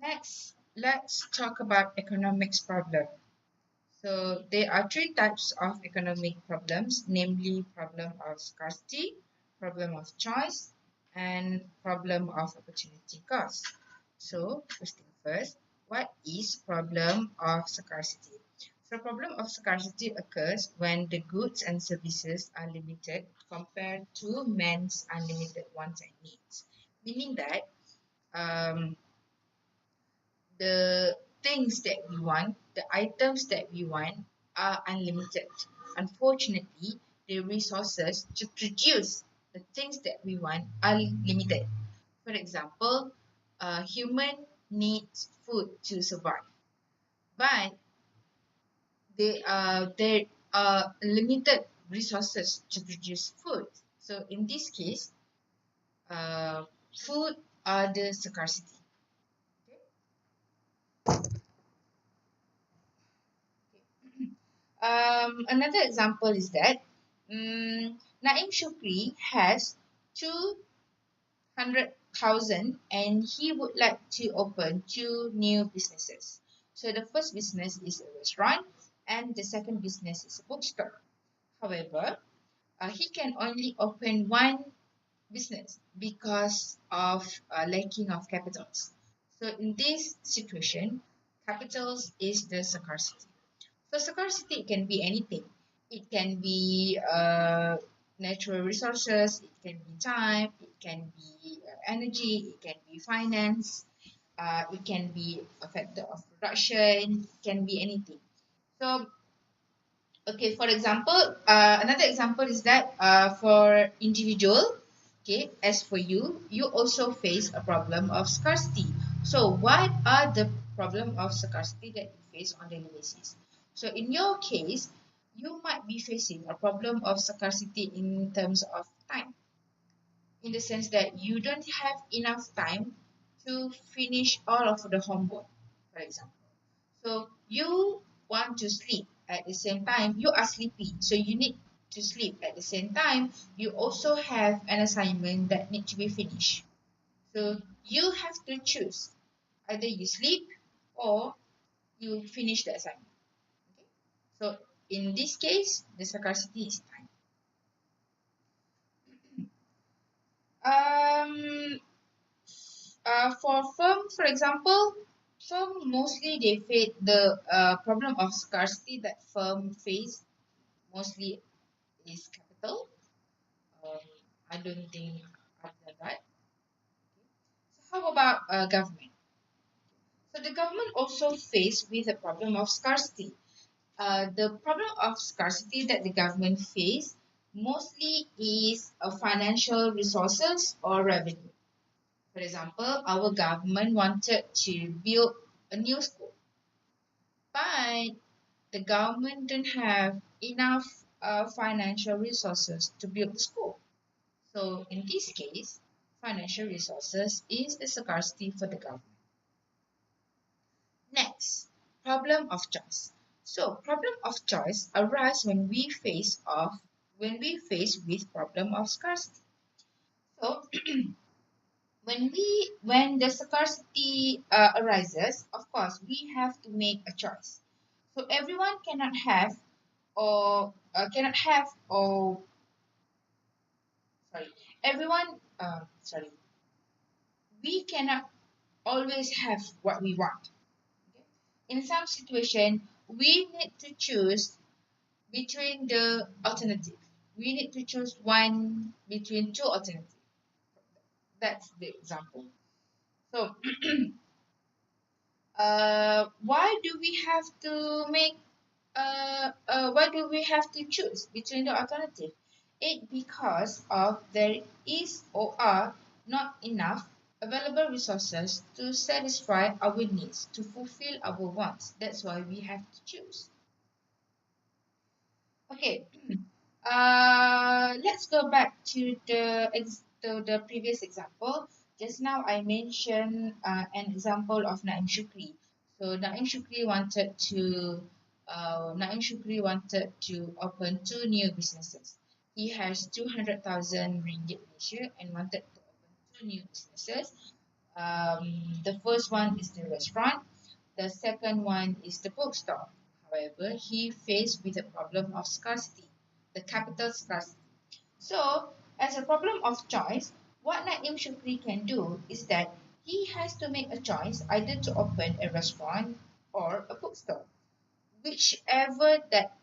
Next, let's talk about economics problem. So there are three types of economic problems, namely problem of scarcity, problem of choice, and problem of opportunity cost. So first thing first, what is problem of scarcity? So problem of scarcity occurs when the goods and services are limited compared to man's unlimited wants and needs, meaning that um, the things that we want, the items that we want are unlimited. Unfortunately, the resources to produce the things that we want are limited. For example, human needs food to survive, but there are limited resources to produce food. So in this case, uh, food are the scarcity. Another example is that Naim Shukri has 200,000 and he would like to open two new businesses. So the first business is a restaurant and the second business is a bookstore. However, he can only open one business because of lacking of capitals. So in this situation, capitals is the scarcity. So scarcity can be anything. It can be natural resources, it can be time, it can be energy, it can be finance, it can be a factor of production, it can be anything. So, okay, for example, another example is that for individual, okay, as for you, you also face a problem of scarcity. So, what are the problem of scarcity that you face on daily basis? So, in your case, you might be facing a problem of scarcity in terms of time, in the sense that you don't have enough time to finish all of the homework, for example. So you want to sleep at the same time, you are sleepy, so you need to sleep at the same time. You also have an assignment that need to be finished. So you have to choose either you sleep or you finish the assignment. Okay? So in this case, the scarcity is time. Um, for firm, for example, firm mostly they face the problem of scarcity that firm face mostly is capital. Um, I don't think after that. So how about government? So the government also faced with the problem of scarcity. The problem of scarcity that the government face mostly is financial resources or revenue. For example, our government wanted to build a new school, but the government didn't have enough financial resources to build the school. So in this case, financial resources is a scarcity for the government. Next, problem of choice. So problem of choice arises when we face with problem of scarcity. So when the scarcity arises, of course we have to make a choice. So everyone cannot have or sorry everyone sorry we cannot always have what we want. Okay? In some situation, we need to choose between the alternative. We need to choose one between two alternatives. That's the example. So, why do we have to make? Why do we have to choose between the alternative? It because of there is or are not enough available resources to satisfy our needs, to fulfill our wants. That's why we have to choose. Okay, let's go back to the previous example. Just now I mentioned an example of Naim Shukri. So Naim Shukri wanted to open two new businesses. He has 200,000 ringgit Malaysia and wanted to open two new businesses. The first one is the restaurant. The second one is the bookstore. However, he faced with the problem of scarcity, the capital scarcity. So, as a problem of choice, what Naim Shukri can do is that he has to make a choice either to open a restaurant or a bookstore, whichever that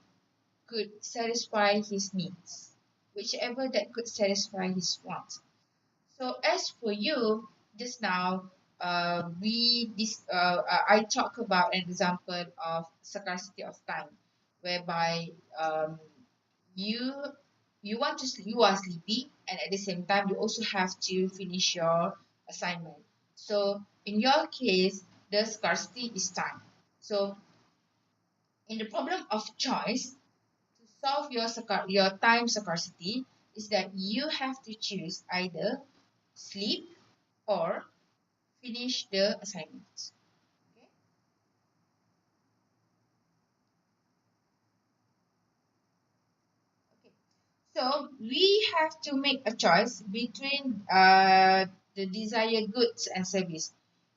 could satisfy his needs, whichever that could satisfy his wants. So as for you, just now, I talk about an example of scarcity of time, whereby you you are sleepy, and at the same time you also have to finish your assignment. So in your case, the scarcity is time. So in the problem of choice, to solve your time scarcity is that you have to choose either sleep or finish the assignments. Okay? Okay. So we have to make a choice between the desired goods and service.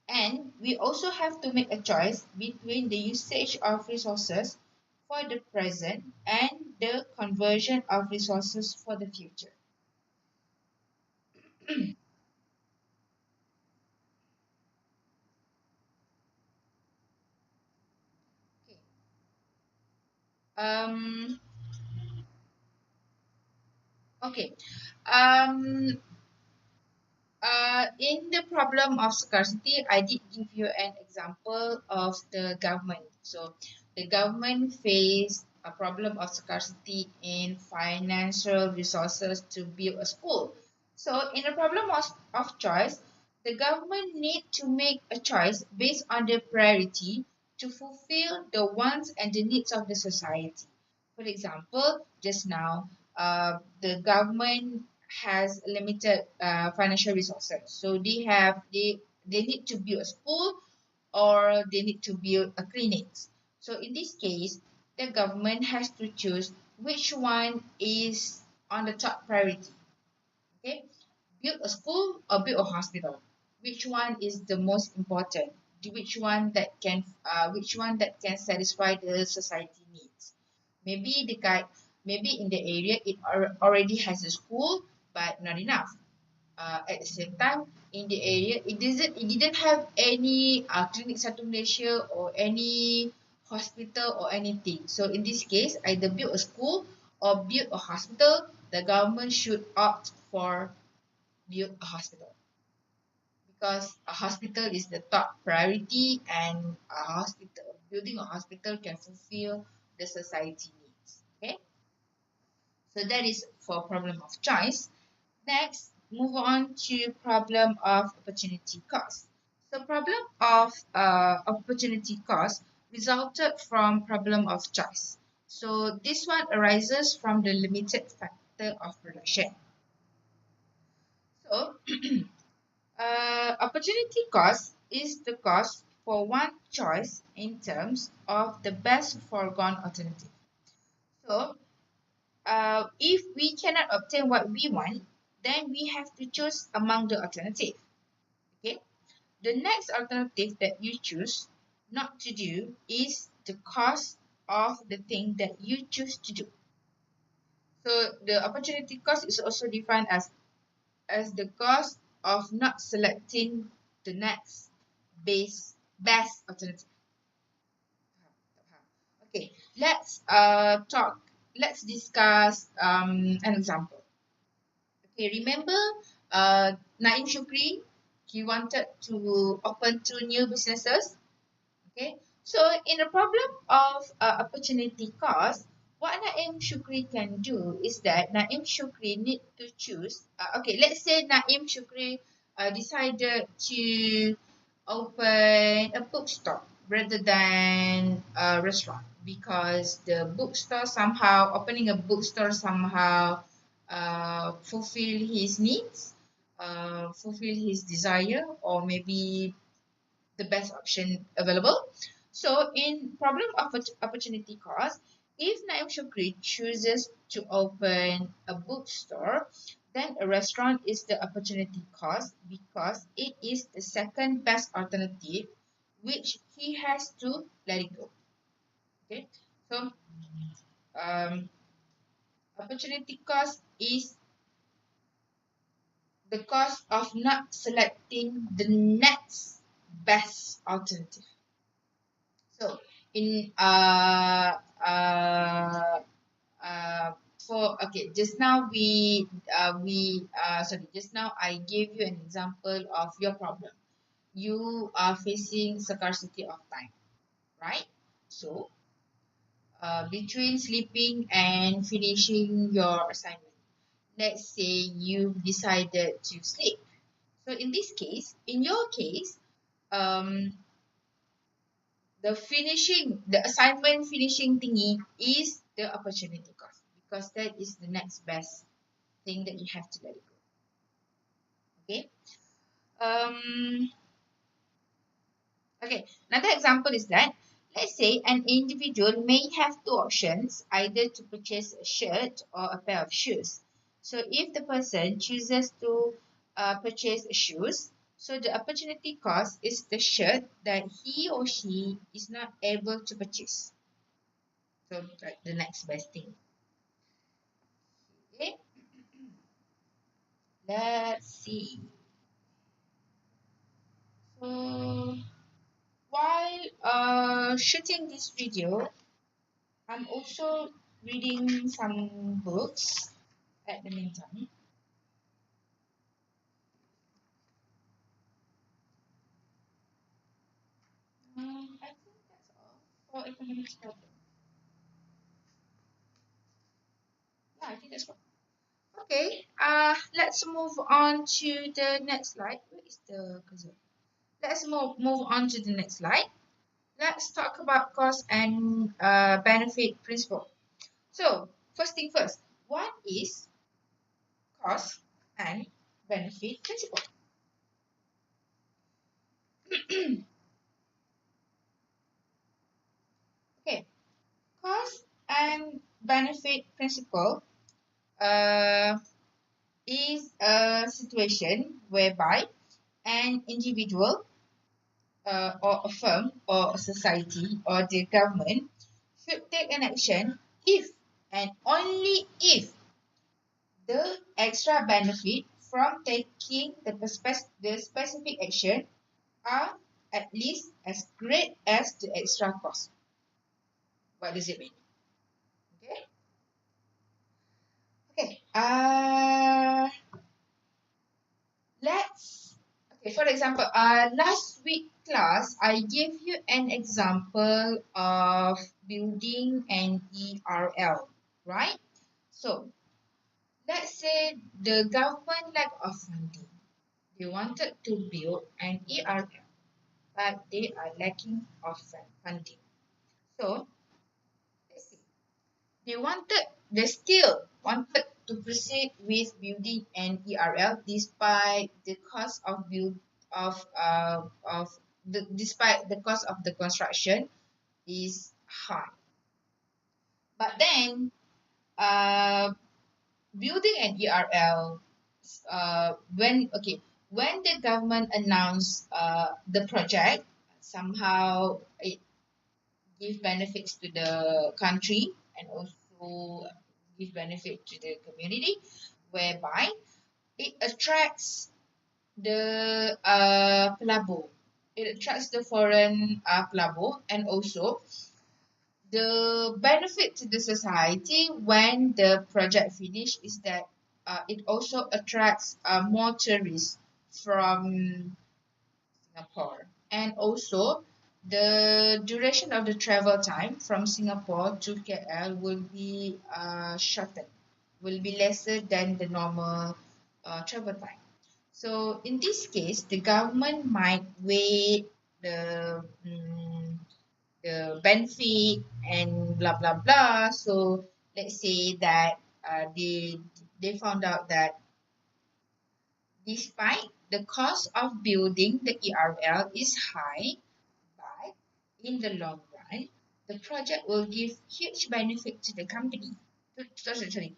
And we also have to make a choice between the usage of resources for the present and the conversion of resources for the future. Okay. Um, okay. Um, in the problem of scarcity, I did give you an example of the government. So, the government faced a problem of scarcity in financial resources to build a school. So, in a problem of choice, the government need to make a choice based on the priority to fulfill the wants and the needs of the society. For example, just now, the government has limited financial resources, so they need to build a school or they need to build a clinic. So in this case, the government has to choose which one is on the top priority. Okay, build a school or build a hospital. Which one is the most important? Which one that can satisfy the society needs? Maybe the guy, maybe in the area it already has a school, but not enough. At the same time, in the area it didn't have any clinic satu Malaysia or any hospital or anything. So in this case, either build a school or build a hospital. The government should opt for build a hospital, because a hospital is the top priority, and building a hospital can fulfill the society needs. Okay, so that is for problem of choice. Next, move on to problem of opportunity cost. So problem of opportunity cost resulted from problem of choice. So this one arises from the limited factor of production. So opportunity cost is the cost for one choice in terms of the best foregone alternative. So, if we cannot obtain what we want, then we have to choose among the alternative. Okay. The next alternative that you choose not to do is the cost of the thing that you choose to do. So the opportunity cost is also defined as the cost of not selecting the next best alternative. Okay, let's discuss an example. Okay, remember Naim Shukri, he wanted to open two new businesses. Okay, so in the problem of opportunity cost, what Naim Shukri can do is that Naim Shukri need to choose. Okay, let's say Naim Shukri decided to open a bookstore rather than a restaurant, because the bookstore somehow opening a bookstore somehow fulfill his needs, fulfill his desire, or maybe the best option available. So in problem of opportunity cost, if Naim Shukri chooses to open a bookstore, then a restaurant is the opportunity cost because it is the second best alternative which he has to let it go. Okay, so um, opportunity cost is the cost of not selecting the next best alternative. So in for okay, just now just now I gave you an example of your problem. You are facing scarcity of time, right? So between sleeping and finishing your assignment, let's say you decided to sleep. So in this case, in your case, um, the assignment finishing thingy is the opportunity cost because that is the next best thing that you have to let it go. Okay. Um, okay. Another example is that let's say an individual may have two options, either to purchase a shirt or a pair of shoes. So if the person chooses to purchase shoes, so the opportunity cost is the shirt that he or she is not able to purchase. So like the next best thing. Okay, let's see. So while shooting this video, I'm also reading some books at the meantime. I think that's all for economics problem. Yeah, I think that's all. Okay, let's move on to the next slide. Where is the cursor? Let's move on to the next slide. Let's talk about cost and benefit principle. So, first thing first, what is cost and benefit principle? Okay, cost and benefit principle uh, is a situation whereby an individual or a firm or a society or the government should take an action if and only if the extra benefit from taking the specific action are at least as great as the extra cost. What does it mean? Okay. Okay. Let's. Okay. For example, last week class, I gave you an example of building an ERL, right? So let's say the government lack of funding. They wanted to build an ERL, but they are lacking of funding. So let's see. They still wanted to proceed with building an ERL despite the cost of despite the cost of the construction is high. But then, uh, building an ERL, when the government announced the project, somehow it give benefits to the country and also give benefit to the community, whereby it attracts the pelabur. It attracts the foreign pelabur, and also the benefit to the society when the project finish is that it also attracts more tourists from Singapore, and also the duration of the travel time from Singapore to KL will be shortened, will be lesser than the normal travel time. So in this case, the government might weigh the benefit and blah blah blah. So let's say that they found out that despite the cost of building the ERL is high, but in the long run, the project will give huge benefit to the company. Sorry.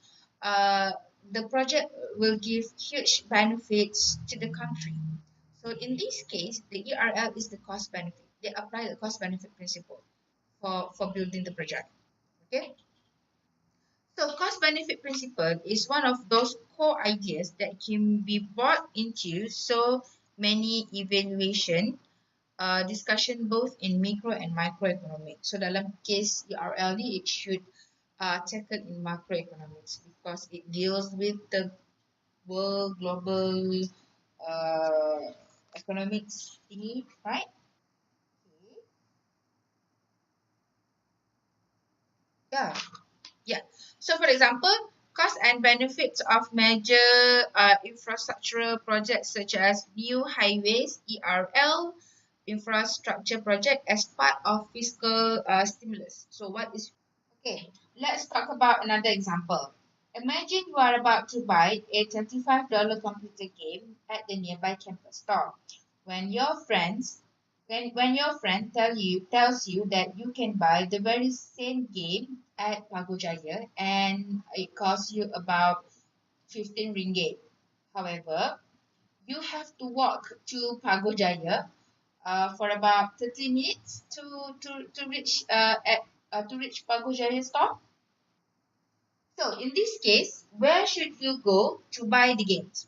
the project will give huge benefits to the country. So in this case, the ERL is the cost benefit. They apply the cost benefit principle for building the project. Okay. So cost benefit principle is one of those core ideas that can be brought into so many evaluation discussion both in micro and microeconomics. So dalam case ERL ni, it should tackle in macroeconomics because it deals with the world global uh, economics thingy, right? Okay. Yeah. Yeah. So for example, cost and benefits of major infrastructural projects such as new highways, ERL, infrastructure project as part of fiscal stimulus. So what is okay? Let's talk about another example. Imagine you are about to buy a $35 computer game at the nearby campus store. When your friends when your friend tells you that you can buy the very same game at Pago Jaya and it costs you about 15 ringgit. However, you have to walk to Pago Jaya for about 30 minutes to reach Pago Jaya store. So in this case, where should you go to buy the games?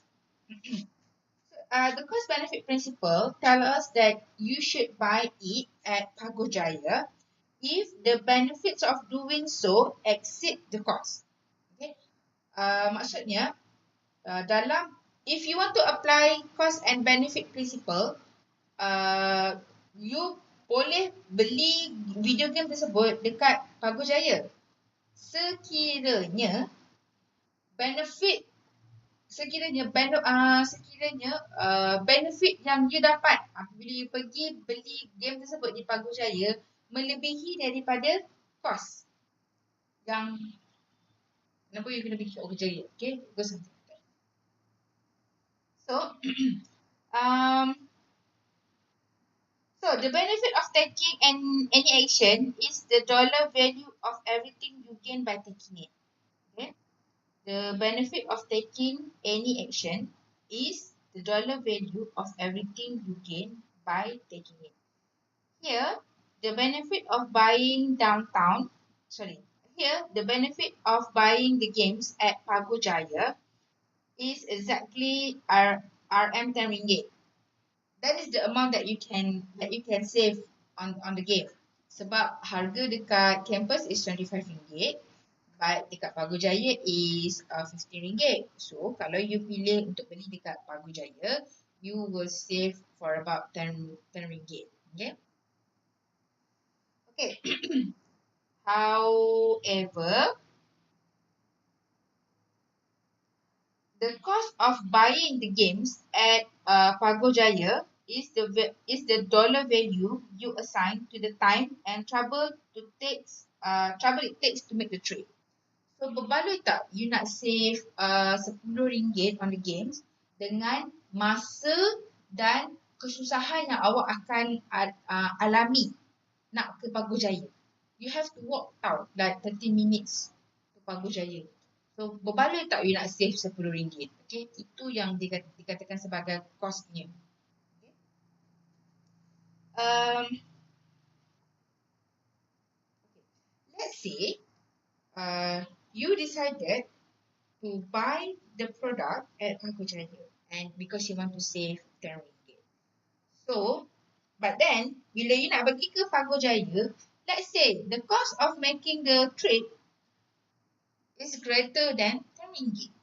The cost benefit principle tells us that you should buy it at Pago Jaya if the benefits of doing so exceed the cost. Okay? Maksudnya, dalam if you want to apply cost and benefit principle, you boleh beli video game tersebut dekat Pago Jaya sekiranya benefit benefit yang you dapat apabila you pergi beli game tersebut di Pago Jaya melebihi daripada kos yang kenapa you kena pergi Pago Jaya. Okay, go something like that. So um so the benefit of taking any action is the dollar value of everything you gain by taking it. Okay, the benefit of taking any action is the dollar value of everything you gain by taking it. Here, the benefit of buying downtown, sorry, here the benefit of buying the games at Pago Jaya is exactly RM 10 ringgit. That is the amount that you can save on the game. Sebab harga dekat campus is 25 ringgit. But dekat Pago Jaya is 15 ringgit. So kalau you pilih untuk beli dekat Pago Jaya, you will save for about 10 ringgit. Okay. Okay. However, the cost of buying the games at Pago Jaya is the dollar value you assign to the time and trouble it takes to make the trade. So berbaloi tak you nak save RM10 on the games dengan masa dan kesusahan yang awak akan alami nak ke Pago Jaya. You have to walk out like 30 minutes to Pago Jaya. So berbaloi tak you nak save RM10? Okay, itu yang dikatakan sebagai costnya. Okay. Let's say you decided to buy the product at Pago Jaya and because you want to save RM10. So, but then bila you nak pergi ke Pago Jaya, let's say the cost of making the trip is greater than RM10.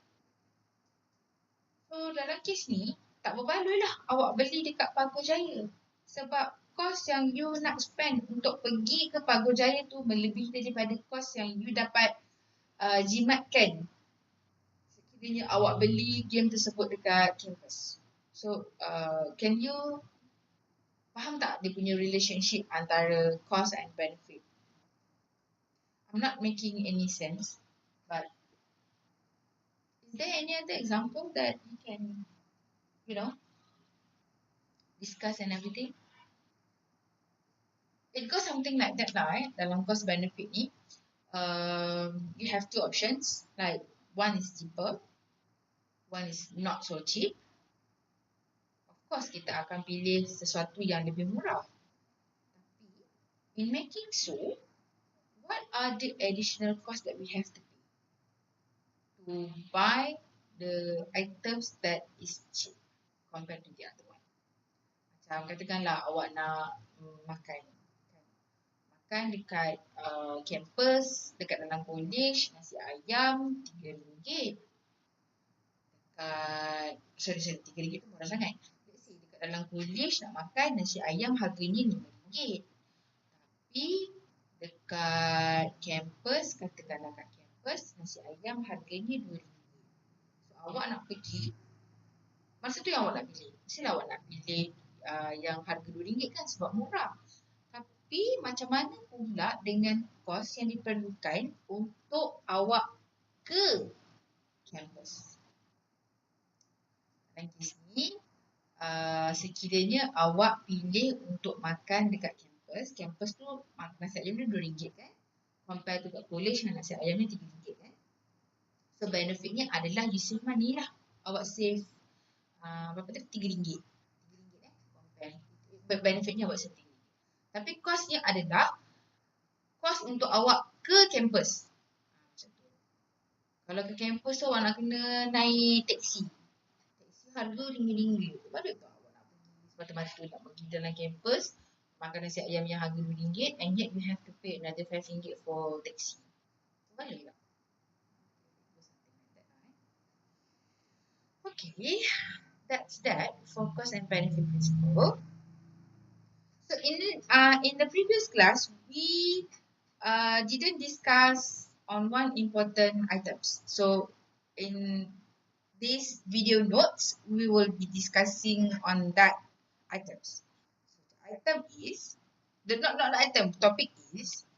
So dalam kes ni tak berbaloi lah awak beli dekat Pago Jaya sebab kos yang you nak spend untuk pergi ke Pago Jaya tu melebihi daripada kos yang you dapat jimatkan sekiranya awak beli game tersebut dekat campus. So can you faham tak dia punya relationship antara cost and benefit? I'm not making any sense, but is there any other example that you can, discuss and everything? It goes something like that lah, dalam cost benefit ni. You have two options, like one is cheaper one is not so cheap, of course kita akan pilih sesuatu yang lebih murah. Tapi in making so, what are the additional costs that we have to pay to buy the items that is cheap compared to the other one? Macam katakanlah awak nak makan. Makan dekat kampus, dekat dalam college, nasi ayam RM3. Sorry, RM3 tu murah sangat. Let's say dekat dalam college nak makan nasi ayam harganya RM5. Tapi dekat kampus, katakanlah kat kampus, nasi ayam harganya RM2. So awak nak pergi, masa tu yang awak nak pilih. Mestilah awak nak pilih yang harga RM2 kan sebab murah. Tapi macam mana pula dengan kos yang diperlukan untuk awak ke kampus? Dan kes ni, sekiranya awak pilih untuk makan dekat kampus, kampus tu nasi ayam dia RM2 kan? Compare tu kat college dengan nasi ayam ni RM3 kan? So benefitnya adalah you save money lah. Awak save berapa tadi? RM3. RM3 kan? Compare. Benefitnya awak save RM3. Tapi kosnya adalah kos untuk awak ke kampus. Macam tu. Kalau ke kampus tu awak nak kena naik teksi. Teksi harga RM5. Balik tak awak nak pergi semata-mata nak pergi dalam kampus, makan nasi ayam yang harga RM2 and yet you have to pay another RM5 for taxi. Balik tak? Okay, that's that for cost and benefit principle. So in the previous class, we didn't discuss on one important items. So in these video notes, we will be discussing on that items. So the item is, not item, topic is